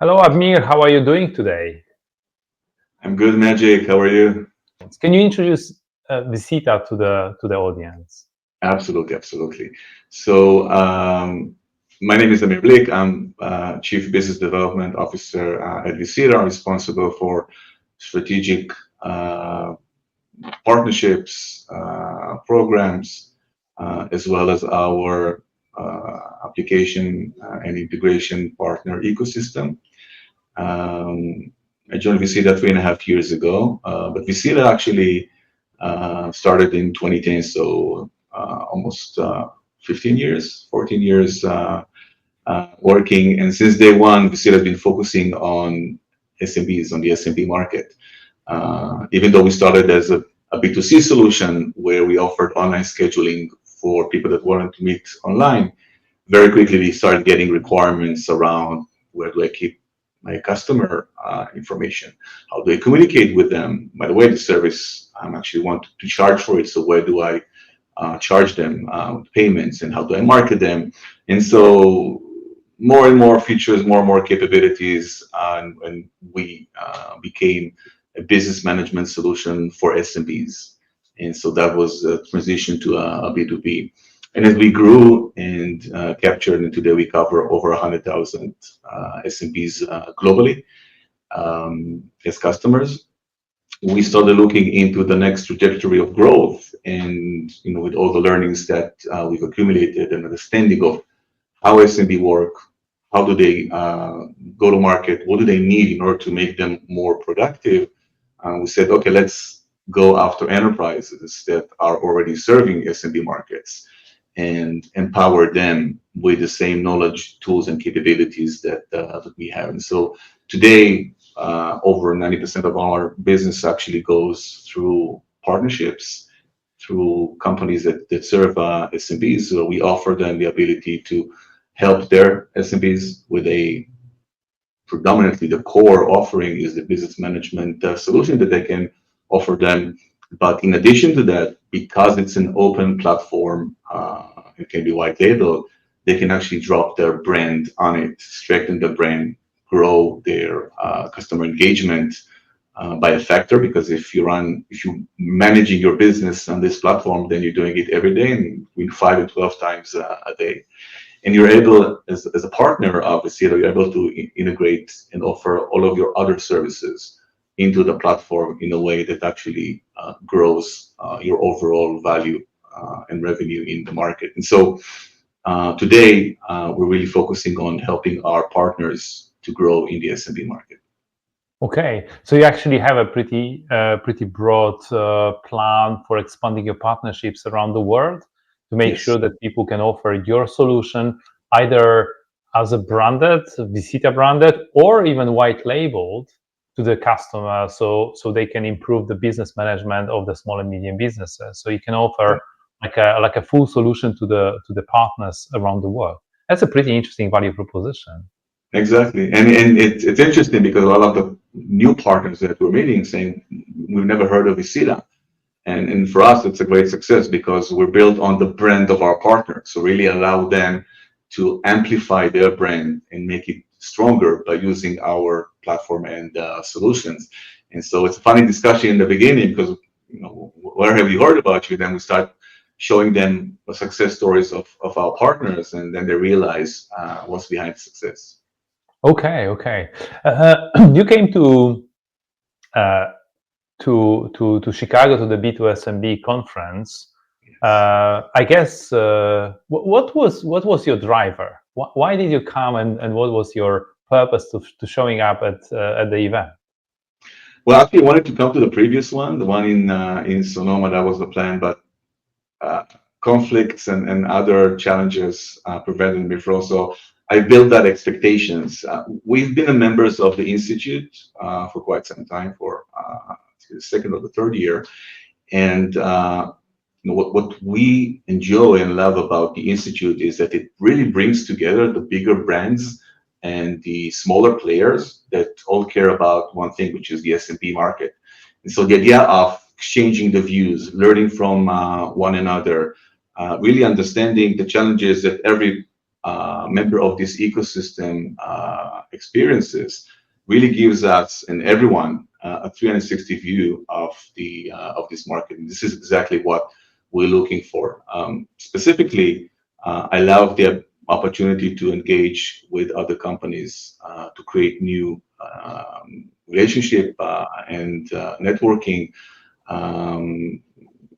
Hello, Amir. How are you doing today? I'm good, Magic. How are you? Can you introduce vcita to the audience? Absolutely, absolutely. So, my name is Amir. I'm Chief Business Development Officer at vcita, responsible for strategic uh, partnerships, programs, as well as our application and integration partner ecosystem. Um, I joined vcita 3.5 years ago, but vcita actually started in 2010, so almost 15 years, 14 years working. And since day one, we still have been focusing on SMBs, on the SMB market. Even though we started as a B2C solution where we offered online scheduling for people that wanted to meet online, very quickly we started getting requirements around where do I keep my customer information? How do I communicate with them? By the way, the service actually want to charge for it, so where do I charge them payments, and how do I market them? And so more and more features, more and more capabilities, and we became a business management solution for SMBs. And so that was a transition to a B2B. And as we grew and captured, and today we cover over 100,000 SMBs globally as customers, we started looking into the next trajectory of growth. And with all the learnings that we've accumulated and understanding of how SMB work, how do they go to market, what do they need in order to make them more productive, we said, okay, let's go after enterprises that are already serving SMB markets and empower them with the same knowledge, tools, and capabilities that we have. And so today, over 90% of our business actually goes through partnerships, through companies that serve SMBs. So we offer them the ability to help their SMBs with a predominantly the core offering is the business management solution that they can offer them. But in addition to that, because it's an open platform, it can be white label, they can actually drop their brand on it, strengthen the brand, grow their customer engagement by a factor. Because if you're managing your business on this platform, then you're doing it every day, and between 5 and 12 times a day. And you're able, as a partner of vcita, you're able to integrate and offer all of your other services into the platform in a way that actually grows your overall value and revenue in the market. And so today, we're really focusing on helping our partners to grow in the SMB market. Okay, so you actually have a pretty broad plan for expanding your partnerships around the world to make Yes, sure that people can offer your solution either as a branded, vcita branded, or even white labeled to the customer, so they can improve the business management of the small and medium businesses. So you can offer like a full solution to the partners around the world. That's a pretty interesting value proposition. exactly. And it's interesting because a lot of the new partners that we're meeting saying, we've never heard of vcita. And for us, it's a great success because we're built on the brand of our partner. So really allow them to amplify their brand and make it stronger by using our platform and solutions. And so it's a funny discussion in the beginning because, where have you heard about you? Then we start showing them the success stories of our partners, and then they realize what's behind success. Okay. You came uh, to Chicago to the B2SMB conference. Yes. I guess what was your driver? Why did you come, and what was your purpose to showing up at the event? Well, actually, I wanted to come to the previous one, the one in Sonoma. That was the plan, but uh, conflicts and other challenges prevented me from. So I built that expectations. We've been members of the institute for quite some time, for the second or the third year, and what we enjoy and love about the institute is that it really brings together the bigger brands and the smaller players that all care about one thing, which is the S&P market. And so the idea of exchanging the views, learning from one another, really understanding the challenges that every member of this ecosystem experiences really gives us and everyone a 360 view of this market. And this is exactly what we're looking for. Specifically, I love the opportunity to engage with other companies to create new relationship and networking.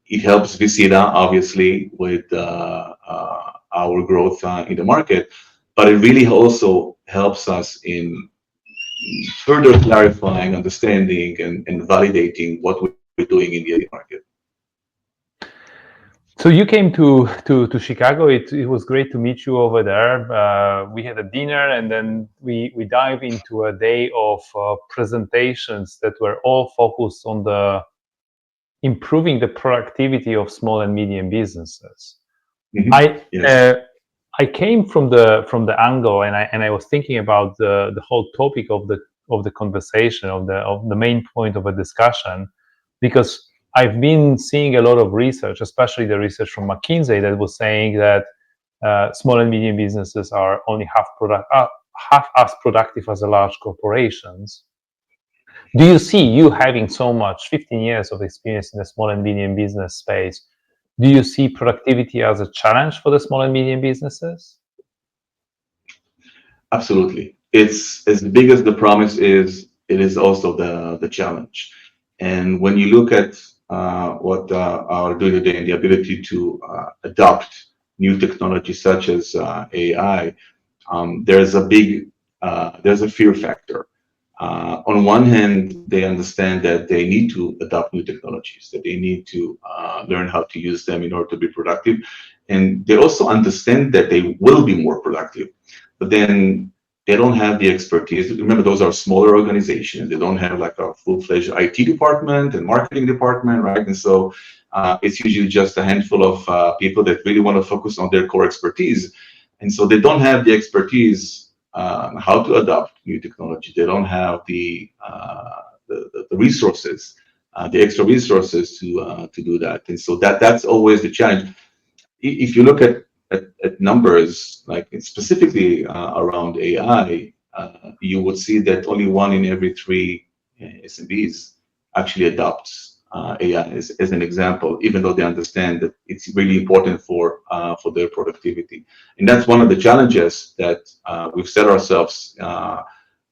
It helps vcita obviously with our growth in the market, but it really also helps us in further clarifying, understanding, and validating what we're doing in the market. So you came to Chicago. It was great to meet you over there. We had a dinner, and then we dive into a day of presentations that were all focused on the improving the productivity of small and medium businesses. Yes. I came from the angle, and I was thinking about the whole topic of the conversation, of the main point of a discussion, because I've been seeing a lot of research, especially the research from McKinsey, that was saying that small and medium businesses are only half as productive as the large corporations. Do you see, you having so much 15 years of experience in the small and medium business space, do you see productivity as a challenge for the small and medium businesses? Absolutely. It's as big as the promise is, it is also the challenge. And when you look at what our doing today and the ability to adopt new technologies such as AI, there's a fear factor. On one hand, they understand that they need to adopt new technologies, that they need to learn how to use them in order to be productive. And they also understand that they will be more productive, but then they don't have the expertise. Remember, those are smaller organizations. They don't have like a full-fledged IT department and marketing department, right? And so it's usually just a handful of people that really want to focus on their core expertise. And so they don't have the expertise how to adopt new technology. They don't have the resources, the extra resources to do that. And so that's always the challenge. If you look at numbers, like specifically around AI, you would see that only 1 in every 3 SMBs actually adopts AI as an example, even though they understand that it's really important for their productivity. And that's one of the challenges that we've set ourselves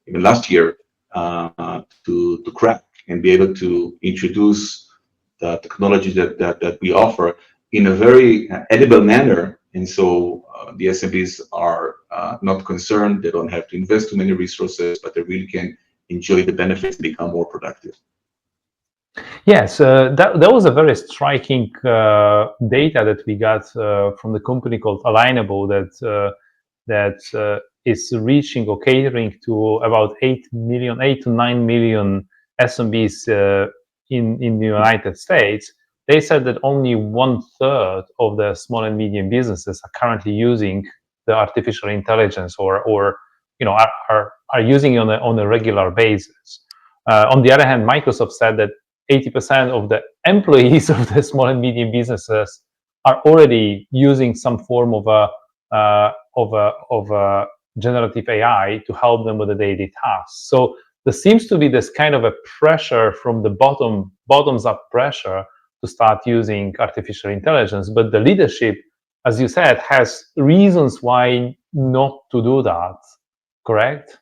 even last year to crack and be able to introduce the technology that we offer in a very edible manner. And so the SMBs are not concerned. They don't have to invest too many resources, but they really can enjoy the benefits and become more productive. Yes, that was a very striking data that we got from the company called Alignable that is reaching or catering to about 8 to 9 million SMBs in the United States. They said that only 1/3 of the small and medium businesses are currently using the artificial intelligence or are using it on a regular basis. On the other hand, Microsoft said that 80% of the employees of the small and medium businesses are already using some form of a generative AI to help them with the daily tasks. So there seems to be this kind of a pressure from the bottoms up pressure to start using artificial intelligence, but the leadership, as you said, has reasons why not to do that. Correct?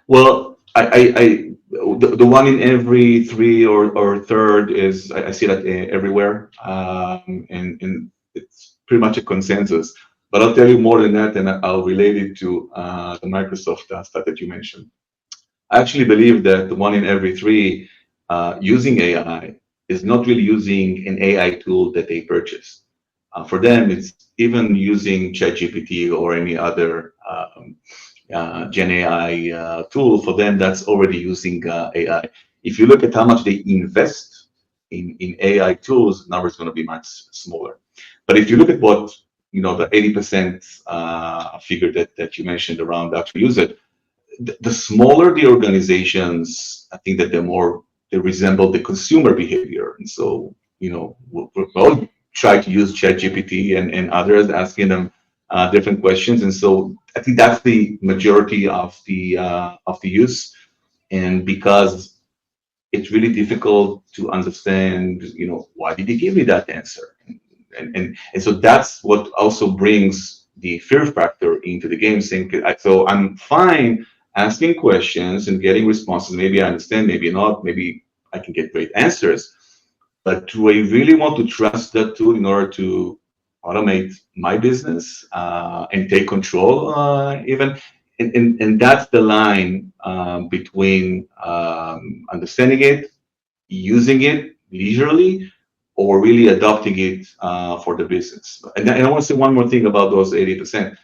Well, the 1 in every 3 or third is I see that everywhere, and it's pretty much a consensus. But I'll tell you more than that, and I'll relate it to the Microsoft stat that you mentioned. I actually believe that the 1 in every 3 using AI is not really using an AI tool that they purchase. For them, it's even using ChatGPT or any other Gen AI tool. For them, that's already using AI. If you look at how much they invest in AI tools, the number is going to be much smaller. But if you look at what the 80% figure that you mentioned around actually use it, the smaller the organizations, I think that they resemble the consumer behavior. And so we'll try to use ChatGPT and others, asking them different questions. And so I think that's the majority of the use. And because it's really difficult to understand, why did he give me that answer? And so that's what also brings the fear factor into the game. Saying, so I'm fine asking questions and getting responses. Maybe I understand, maybe not. Maybe I can get great answers. But do I really want to trust that tool in order to automate my business and take control even? And that's the line between understanding it, using it leisurely, or really adopting it for the business. And I want to say one more thing about those 80%.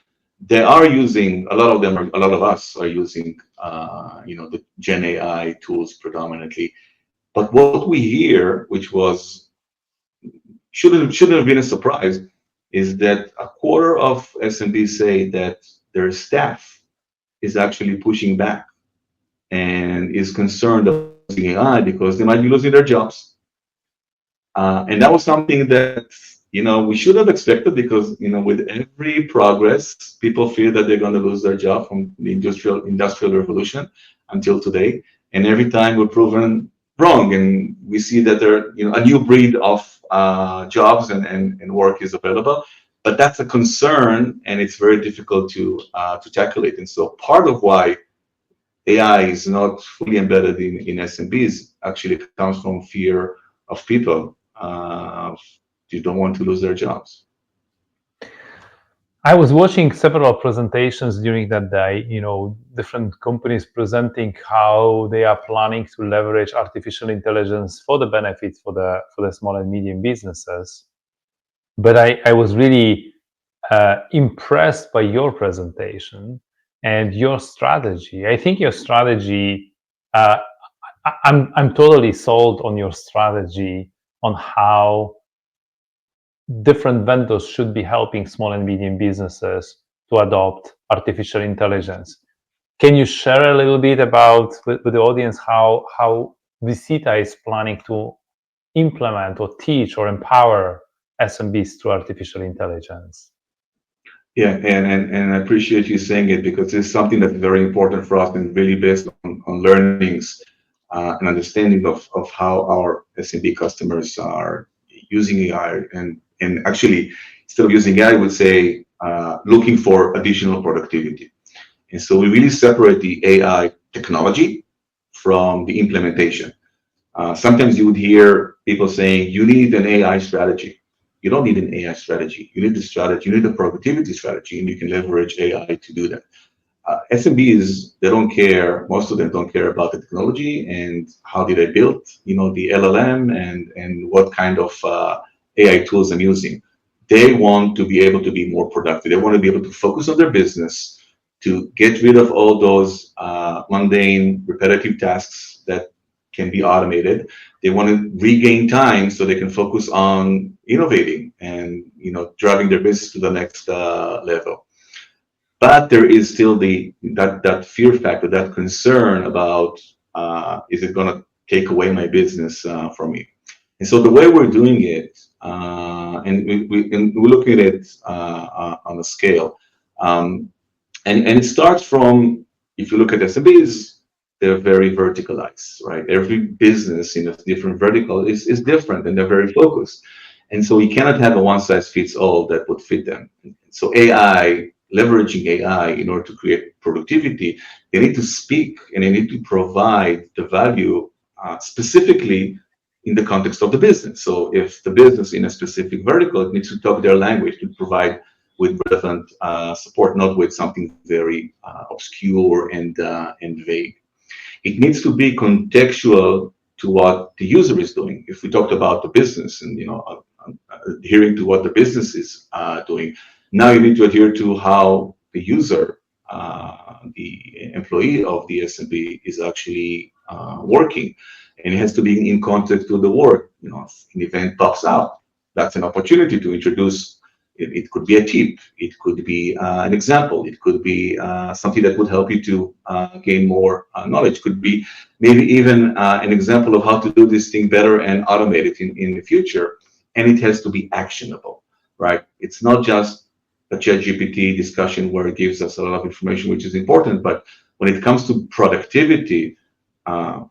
They are using, a lot of them, a lot of us are using, the Gen AI tools predominantly. But what we hear, which shouldn't have been a surprise, is that a quarter of SMBs say that their staff is actually pushing back and is concerned about using AI because they might be losing their jobs. And that was something that we should have expected because with every progress, people fear that they're going to lose their job from the industrial revolution until today. And every time we're proven wrong, and we see that there a new breed of jobs and work is available. But that's a concern, and it's very difficult to tackle it. And so part of why AI is not fully embedded in SMBs actually comes from fear of people. You don't want to lose their jobs. I was watching several presentations during that day, different companies presenting how they are planning to leverage artificial intelligence for the benefits for the small and medium businesses. But I was really impressed by your presentation and your strategy. I think your strategy, I'm totally sold on your strategy on how different vendors should be helping small and medium businesses to adopt artificial intelligence. Can you share a little bit about with the audience how vcita is planning to implement or teach or empower SMBs through artificial intelligence? Yeah, and I appreciate you saying it because it's something that's very important for us and really based on learnings and understanding of how our SMB customers are using AI and actually instead of using AI, I would say looking for additional productivity. And so we really separate the AI technology from the implementation. Sometimes you would hear people saying, you need an AI strategy. You don't need an AI strategy. You need the strategy, you need a productivity strategy, and you can leverage AI to do that. SMBs, they don't care, most of them don't care about the technology and how did I build, the LLM and what kind of AI tools I'm using. They want to be able to be more productive. They want to be able to focus on their business, to get rid of all those mundane, repetitive tasks that can be automated. They want to regain time so they can focus on innovating and driving their business to the next level. But there is still that fear factor, that concern about is it going to take away my business from me? And so the way we're doing it, and we're looking at it on a scale, and it starts from, if you look at SMBs, they're very verticalized, right? Every business in a different vertical is different, and they're very focused. And so we cannot have a one-size-fits-all that would fit them. So leveraging AI in order to create productivity, they need to speak and they need to provide the value specifically in the context of the business. So if the business in a specific vertical, it needs to talk their language to provide with relevant support, not with something very obscure and vague. It needs to be contextual to what the user is doing. If we talked about the business and adhering to what the business is doing, now you need to adhere to how the user, the employee of the SMB is actually working. And it has to be in context with the work. If an event pops out, that's an opportunity to introduce. It could be a tip. It could be an example. It could be something that would help you to gain more knowledge. It could be maybe even an example of how to do this thing better and automate it in the future. And it has to be actionable, right? It's not just a ChatGPT discussion where it gives us a lot of information, which is important. But when it comes to productivity, uh,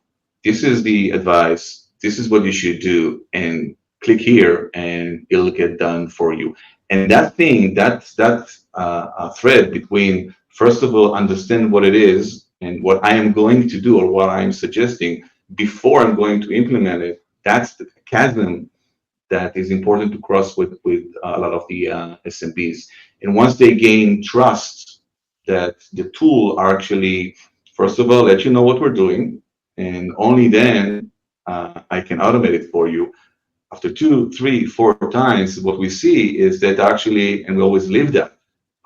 this is the advice. This is what you should do, and click here, and it'll get done for you. And that thing, that thread between, first of all, understand what it is and what I am going to do or what I'm suggesting before I'm going to implement it. That's the chasm that is important to cross with a lot of the SMBs. And once they gain trust that the tool are actually, first of all, let you know what we're doing, and only then I can automate it for you. After 2, 3, 4 times, what we see is that actually, and we always live that,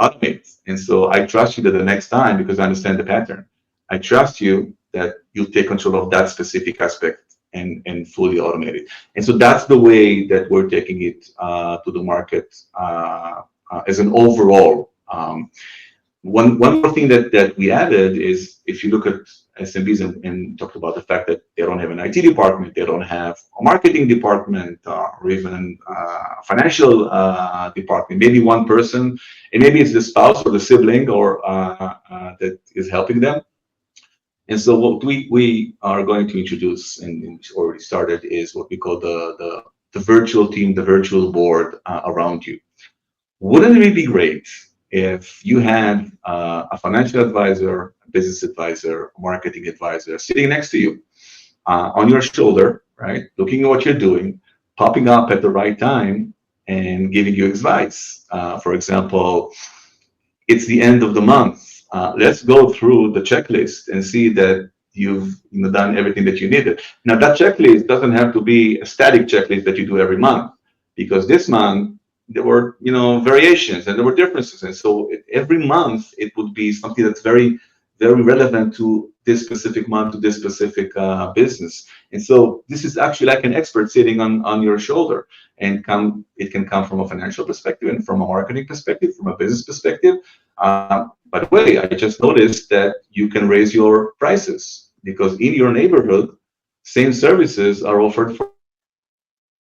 automate. And so I trust you that the next time, because I understand the pattern, I trust you that you'll take control of that specific aspect and fully automate it. And so that's the way that we're taking it to the market as an overall. One more thing that we added is, if you look at SMBs and talked about the fact that they don't have an IT department, they don't have a marketing department, or even a financial department, maybe one person, and maybe it's the spouse or the sibling or that is helping them. And so what we are going to introduce, and already started, is what we call the virtual team, the virtual board around you. Wouldn't it be great if you had a financial advisor, a business advisor, a marketing advisor sitting next to you on your shoulder, right? Looking at what you're doing, popping up at the right time and giving you advice. For example, it's the end of the month. Let's go through the checklist and see that you've done everything that you needed. Now, that checklist doesn't have to be a static checklist that you do every month, because this month there were variations and there were differences, and so every month it would be something that's very, very relevant to this specific month, to this specific business. And so this is actually like an expert sitting on your shoulder, and it can come from a financial perspective and from a marketing perspective, from a business perspective. By the way, I just noticed that you can raise your prices because in your neighborhood, same services are offered for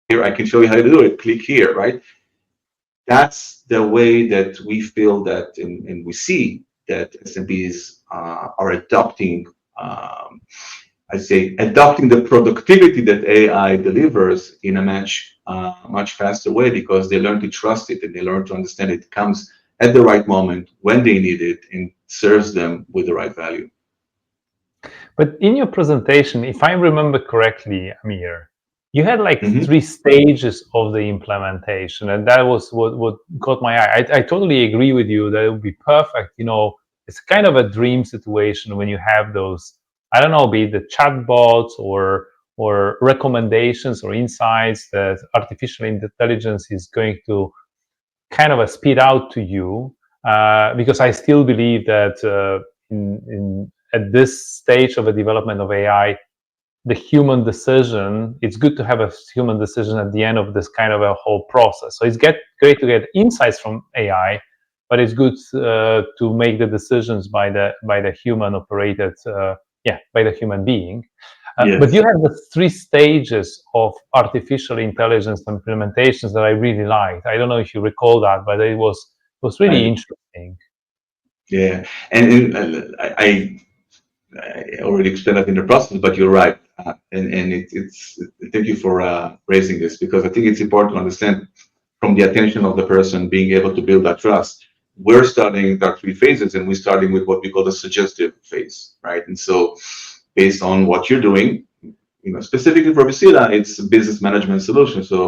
here. I can show you how to do it. Click here, right? That's the way that we feel that, and we see that SMBs are adopting, I say, adopting the productivity that AI delivers in a much faster way, because they learn to trust it and they learn to understand it comes at the right moment when they need it and serves them with the right value. But in your presentation, if I remember correctly, Amir, you had like Mhm. 3 stages of the implementation, and that was what caught my eye. I totally agree with you that it would be perfect. It's kind of a dream situation when you have those, I don't know, be it the chatbots or recommendations or insights that artificial intelligence is going to kind of a speed out to you, because I still believe that at this stage of the development of AI, the human decision, it's good to have a human decision at the end of this kind of a whole process. So it's great to get insights from AI, but it's good to make the decisions by the human operated, by the human being. But Yes. you have the 3 stages of artificial intelligence implementations that I really liked. I don't know if you recall that, but it was really interesting. Yeah, and I already explained that in the process, but you're right, and it's thank you for raising this, because I think it's important to understand from the attention of the person being able to build that trust. We're starting our 3 phases, and we're starting with what we call the suggestive phase, right? And so, based on what you're doing, specifically for vcita, it's a business management solution. So,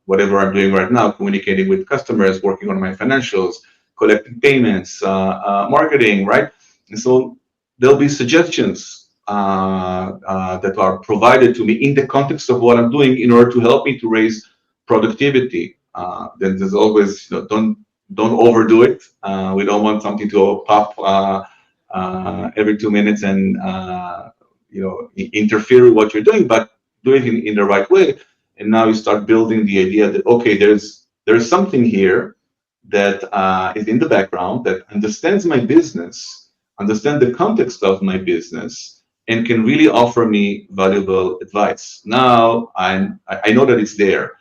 whatever I'm doing right now, communicating with customers, working on my financials, collecting payments, marketing, right? And so there'll be suggestions that are provided to me in the context of what I'm doing in order to help me to raise productivity. Then there's always, don't overdo it. We don't want something to pop every 2 minutes and interfere with what you're doing, but do it in the right way. And now you start building the idea that, okay, there's something here that is in the background that understands my business, understand the context of my business, and can really offer me valuable advice. Now I know that it's there.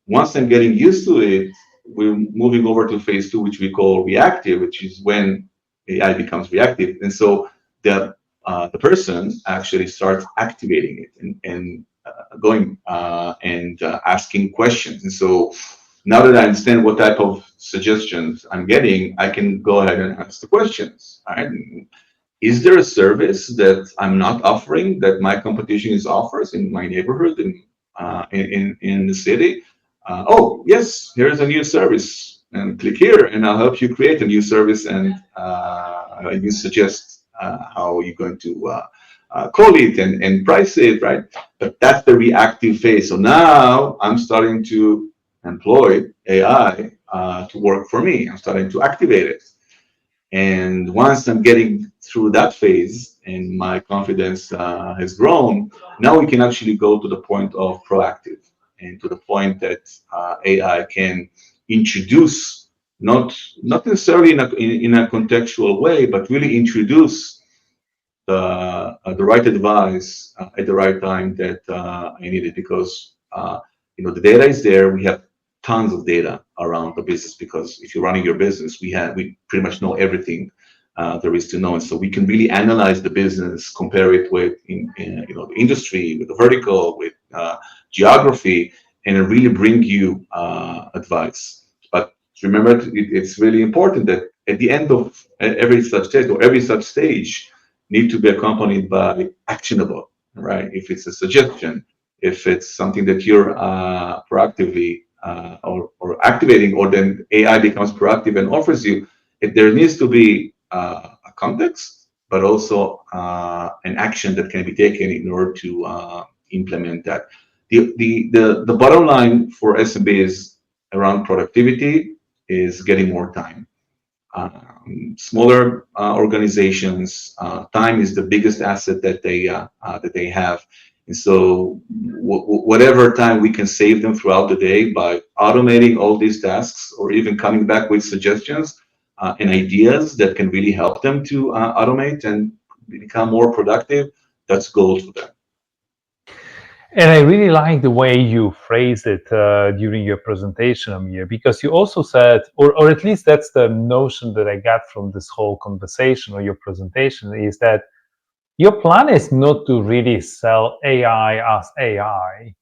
Once I'm getting used to it, we're moving over to phase two, which we call reactive, which is when AI becomes reactive. And so the person actually starts activating it and going and asking questions. And so now that I understand what type of suggestions I'm getting, I can go ahead and ask the questions. All right. Is there a service that I'm not offering that my competition is offers in my neighborhood in the city? Oh, yes, here's a new service, and click here, and I'll help you create a new service, and you suggest how you're going to call it and price it, right? But that's the reactive phase. So now I'm starting to employ AI to work for me. I'm starting to activate it. And once I'm getting through that phase and my confidence has grown, now we can actually go to the point of proactive and to the point that AI can introduce, not necessarily in a contextual way, but really introduce the right advice at the right time that I needed, because the data is there. We have tons of data around the business, because if you're running your business, we pretty much know everything there is to know, and so we can really analyze the business, compare it with the industry, with the vertical, with geography, and really bring you advice. But remember, it's really important that at the end of every such test or every such stage need to be accompanied by actionable, right? If it's a suggestion, if it's something that you're proactively or activating, or then AI becomes proactive and offers you, there needs to be a context, but also an action that can be taken in order to implement that. The bottom line for SMBs around productivity is getting more time. Smaller organizations, time is the biggest asset that they have, and so whatever time we can save them throughout the day by automating all these tasks, or even coming back with suggestions and ideas that can really help them to automate and become more productive, that's gold for them. And I really like the way you phrased it during your presentation, Amir, because you also said, or at least that's the notion that I got from this whole conversation or your presentation, is that your plan is not to really sell AI as AI.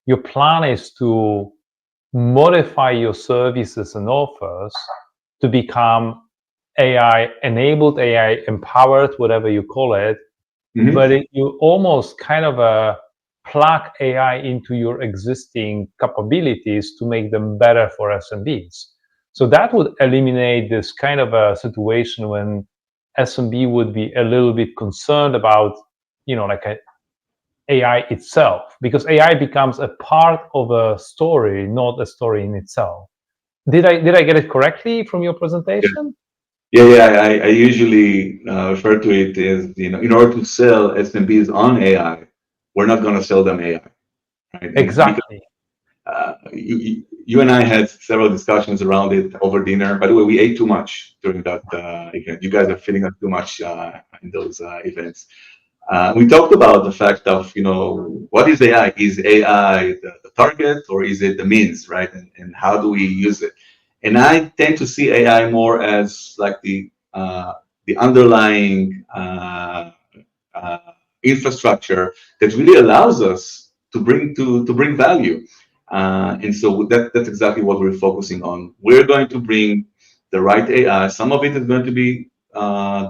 Your plan is to modify your services and offers to become AI enabled, AI empowered, whatever you call it. Mm-hmm. But you almost kind of plug AI into your existing capabilities to make them better for SMBs. So that would eliminate this kind of a situation when SMB would be a little bit concerned about, AI itself, because AI becomes a part of a story, not a story in itself. Did I get it correctly from your presentation? Yeah. I usually refer to it as, in order to sell SMBs on AI, we're not going to sell them AI. Right? Exactly. You and I had several discussions around it over dinner. By the way, we ate too much during that event. You guys are feeding us too much in those events. We talked about the fact of, what is AI? Is AI the target, or is it the means, right? And how do we use it? And I tend to see AI more as like the underlying infrastructure that really allows us to bring value. And so that's exactly what we're focusing on. We're going to bring the right AI. Some of it is going to be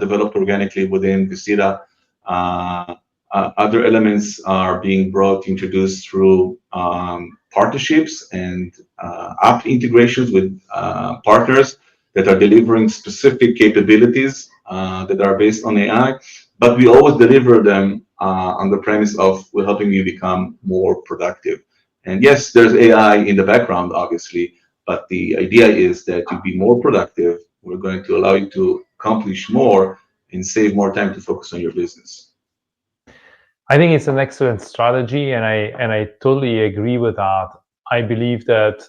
developed organically within vcita. Other elements are being introduced through partnerships and app integrations with partners that are delivering specific capabilities that are based on AI. But we always deliver them on the premise of we're helping you become more productive. And yes, there's AI in the background, obviously, but the idea is that to be more productive, we're going to allow you to accomplish more and save more time to focus on your business. I think it's an excellent strategy, and I totally agree with that. I believe that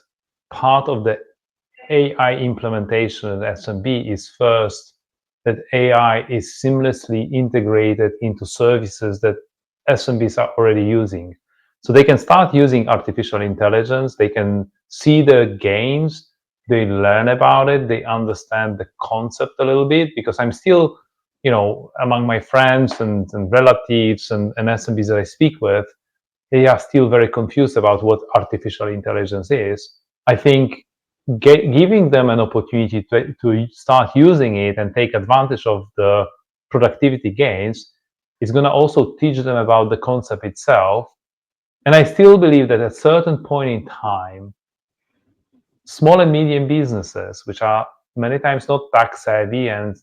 part of the AI implementation at SMB is first that AI is seamlessly integrated into services that SMBs are already using. So they can start using artificial intelligence, they can see the gains, they learn about it, they understand the concept a little bit, because I'm still, among my friends and relatives and SMBs that I speak with, they are still very confused about what artificial intelligence is. I think giving them an opportunity to start using it and take advantage of the productivity gains is going to also teach them about the concept itself. And I still believe that at a certain point in time, small and medium businesses, which are many times not tech savvy and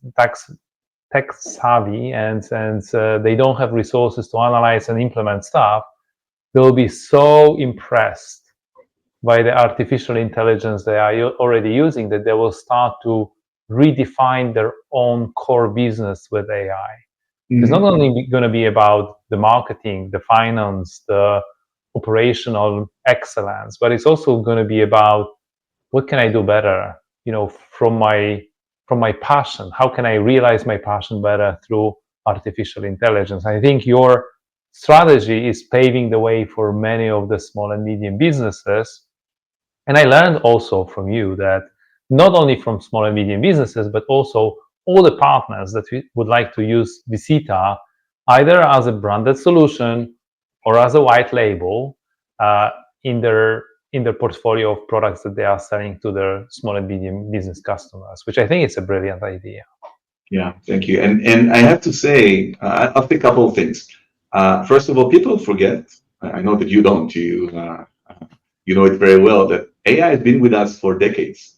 they don't have resources to analyze and implement stuff, they'll be so impressed by the artificial intelligence they are already using that they will start to redefine their own core business with AI. It's not only going to be about the marketing, the finance, the operational excellence, but it's also going to be about what can I do better, from my passion. How can I realize my passion better through artificial intelligence? I think your strategy is paving the way for many of the small and medium businesses. And I learned also from you that not only from small and medium businesses, but also all the partners that would like to use vcita either as a branded solution or as a white label in their portfolio of products that they are selling to their small and medium business customers, which I think is a brilliant idea. Yeah, thank you. And I have to say, I'll say a couple of things. First of all, people forget. I know that you don't. You know it very well that AI has been with us for decades.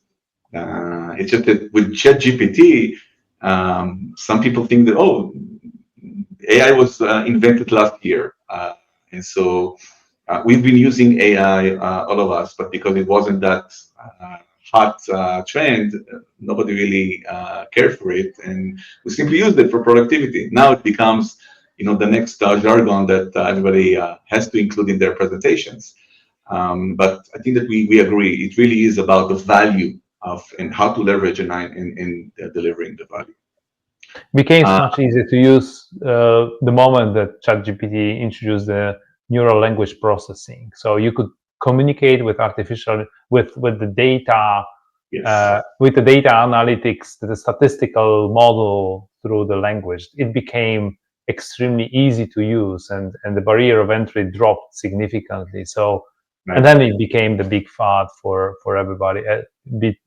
It's just that with ChatGPT, some people think that AI was invented last year, and so we've been using AI, all of us, but because it wasn't that hot trend, nobody really cared for it, and we simply used it for productivity. Now it becomes, the next jargon that everybody has to include in their presentations. But I think that we agree. It really is about the value of and how to leverage AI in delivering the value. Became much easier to use the moment that ChatGPT introduced the neural language processing. So you could communicate with the data, Yes. with the data analytics, the statistical model through the language. It became extremely easy to use, and the barrier of entry dropped significantly. So, Right. and then it became the big fad for everybody, big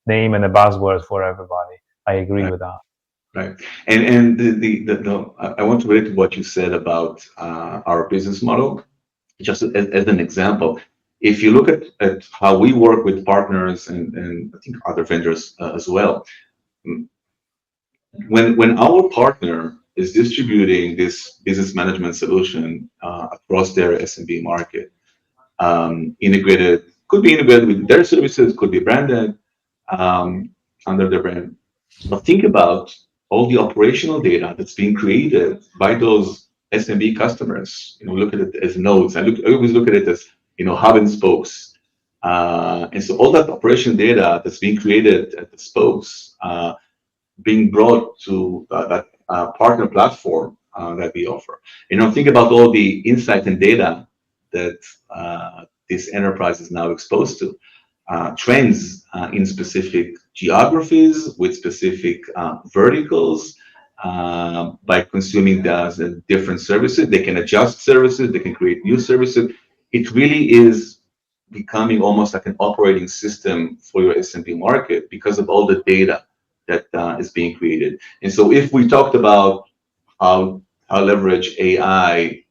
name and a buzzword for everybody. I agree with that. Right. And I want to relate to what you said about our business model, just as an example. If you look at how we work with partners and I think other vendors as well, when our partner is distributing this business management solution across their SMB market, could be integrated with their services, could be branded under their brand. But think about all the operational data that's being created by those SMB customers. Look at it as nodes. I always look at it as hub and spokes. And so all that operational data that's being created at the spokes, being brought to that partner platform that we offer. Think about all the insight and data that this enterprise is now exposed to. Trends in specific geographies with specific verticals. By consuming the different services, they can adjust services, they can create new services. It really is becoming almost like an operating system for your SMB market because of all the data that is being created. And so if we talked about how leverage AI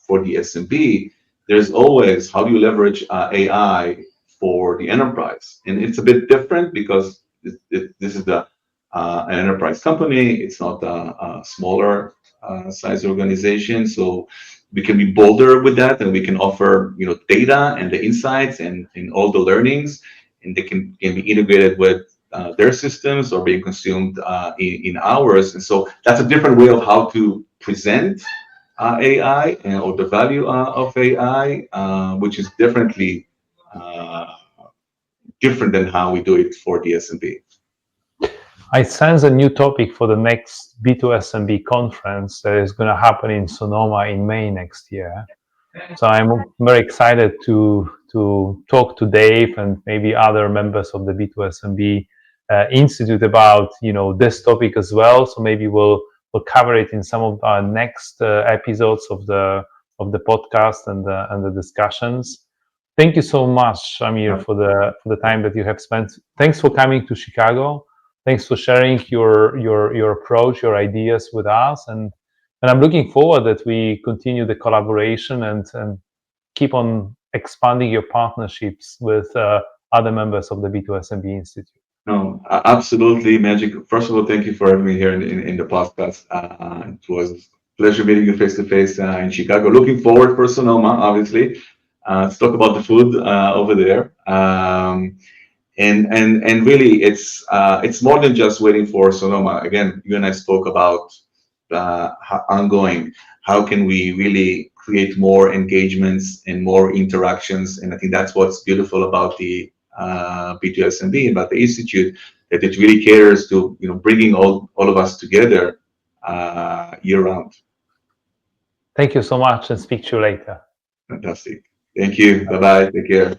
for the SMB, there's always how do you leverage AI for the enterprise. And it's a bit different because this is an enterprise company. It's not a smaller size organization. So we can be bolder with that, and we can offer data and the insights and all the learnings, and they can be integrated with their systems or being consumed in ours. And so that's a different way of how to present AI or the value of AI, which is different than how we do it for the SMB. I sense a new topic for the next B2SMB conference that is going to happen in Sonoma in May next year. So I'm very excited to to talk to Dave and maybe other members of the B2SMB Institute about this topic as well. So maybe we'll cover it in some of our next episodes of the podcast and the discussions. Thank you so much, Amir, for the time that you have spent. Thanks for coming to Chicago. Thanks for sharing your approach, your ideas with us, and I'm looking forward that we continue the collaboration and keep on expanding your partnerships with other members of the B2SMB Institute. No, absolutely, Magic. First of all, thank you for having me here in the podcast. It was a pleasure meeting you face to face in Chicago. Looking forward for Sonoma, obviously. Let's talk about the food over there. And really, it's more than just waiting for Sonoma. Again, you and I spoke about ongoing. How can we really create more engagements and more interactions? And I think that's what's beautiful about the B2SMB, about the institute, that it really caters to bringing all of us together year round. Thank you so much, and speak to you later. Fantastic. Thank you. Bye bye. Take care.